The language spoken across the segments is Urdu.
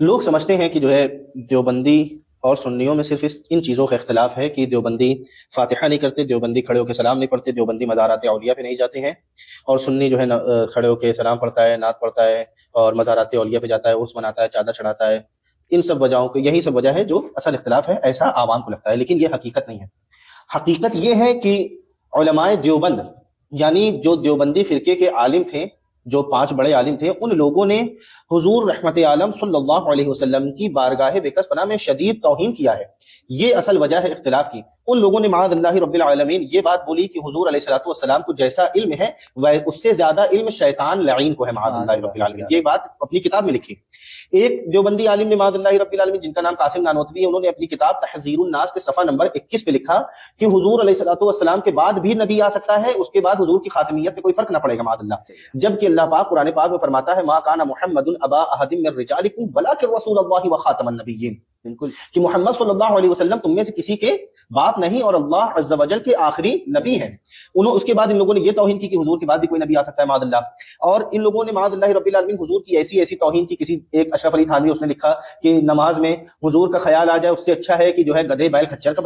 لوگ سمجھتے ہیں کہ جو ہے دیوبندی اور سنیوں میں صرف ان چیزوں کا اختلاف ہے کہ دیوبندی فاتحہ نہیں کرتے، دیوبندی کھڑے ہو کے سلام نہیں پڑھتے، دیوبندی مزارات اولیاء پہ نہیں جاتے ہیں، اور سنی جو ہے کھڑے ہو کے سلام پڑھتا ہے، نعت پڑھتا ہے اور مزارات اولیاء پہ جاتا ہے، عرس مناتا ہے، چادر چڑھاتا ہے۔ ان سب وجہوں کو، یہی سب وجہ ہے جو اصل اختلاف ہے، ایسا عوام کو لگتا ہے، لیکن یہ حقیقت نہیں ہے۔ حقیقت یہ ہے کہ علماء دیوبند، یعنی جو دیوبندی فرقے کے عالم تھے، جو 5 بڑے عالم تھے، ان لوگوں نے حضور رحمت عالم صلی اللہ علیہ وسلم کی بارگاہ بکس پناہ میں شدید توہین کیا ہے۔ یہ اصل وجہ ہے اختلاف کی۔ ان لوگوں نے معاذ اللہ رب العالمین یہ بات بولی کہ حضور علیہ الصلوۃ والسلام کو جیسا علم ہے اس سے زیادہ علم شیطان لعین کو ہے، معاذ اللہ رب العالمین۔ یہ بات اپنی کتاب میں لکھی۔ ایک دیوبندی عالم نے معاذ اللہ رب العالمین، جن کا نام قاسم نانوتوی ہے، انہوں نے اپنی کتاب تحذیر الناس کے صفحہ نمبر 21 پہ لکھا کہ حضور علیہ الصلوۃ والسلام کے بعد بھی نبی آ سکتا ہے، اس کے بعد حضور کی خاتمیت پہ کوئی فرق نہ پڑے گا، معاذ اللہ۔ جبکہ اللہ پاک قرآن پاک میں فرماتا ہے ما کان محمد ابا احد من رجالکم ولکن رسول اللہ وخاتم النبیین، بالکل کہ محمد صلی اللہ علیہ وسلم تم میں سے کسی کے باپ نہیں اور اللہ عز و جل کے آخری نبی ہیں۔ اس کے بعد ان لوگوں نے یہ توہین کی کہ حضور کے بعد بھی کوئی نبی آ سکتا ہے، معاذ اللہ۔ اور ان لوگوں نے معاذ اللہ رب العالمین حضور کی ایسی توہین کی۔ کسی ایک اشرف علی تھانوی، اس نے لکھا کہ نماز میں حضور کا خیال آ جائے اس سے اچھا ہے کہ جو ہے گدھے بیل کھچر کا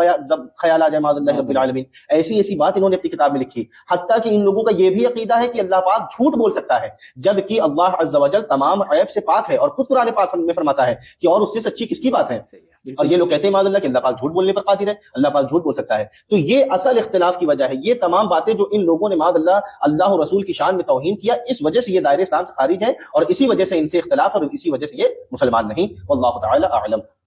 خیال آ جائے، معاذ اللہ رب العالمین۔ ایسی بات انہوں نے اپنی کتاب میں لکھی، حتیٰ کہ ان لوگوں کا یہ بھی عقیدہ ہے کہ اللہ پاک جھوٹ بول سکتا ہے، جبکہ اللہ عز و جل تمام عیب سے پاک ہے، اور خود قرآن پاک میں فرماتا ہے کہ اور اس سے سچی کس کی بات ہے۔ اور یہ لوگ کہتے ہیں معاذ اللہ کہ اللہ پاک جھوٹ بولنے پر قادر ہے، اللہ پاک جھوٹ بول سکتا ہے۔ تو یہ اصل اختلاف کی وجہ ہے۔ یہ تمام باتیں جو ان لوگوں نے معاذ اللہ اور رسول کی شان میں توہین کیا، اس وجہ سے یہ دائرہ اسلام سے خارج ہے، اور اسی وجہ سے ان سے اختلاف، اور اسی وجہ سے یہ مسلمان نہیں۔ واللہ تعالی اعلم۔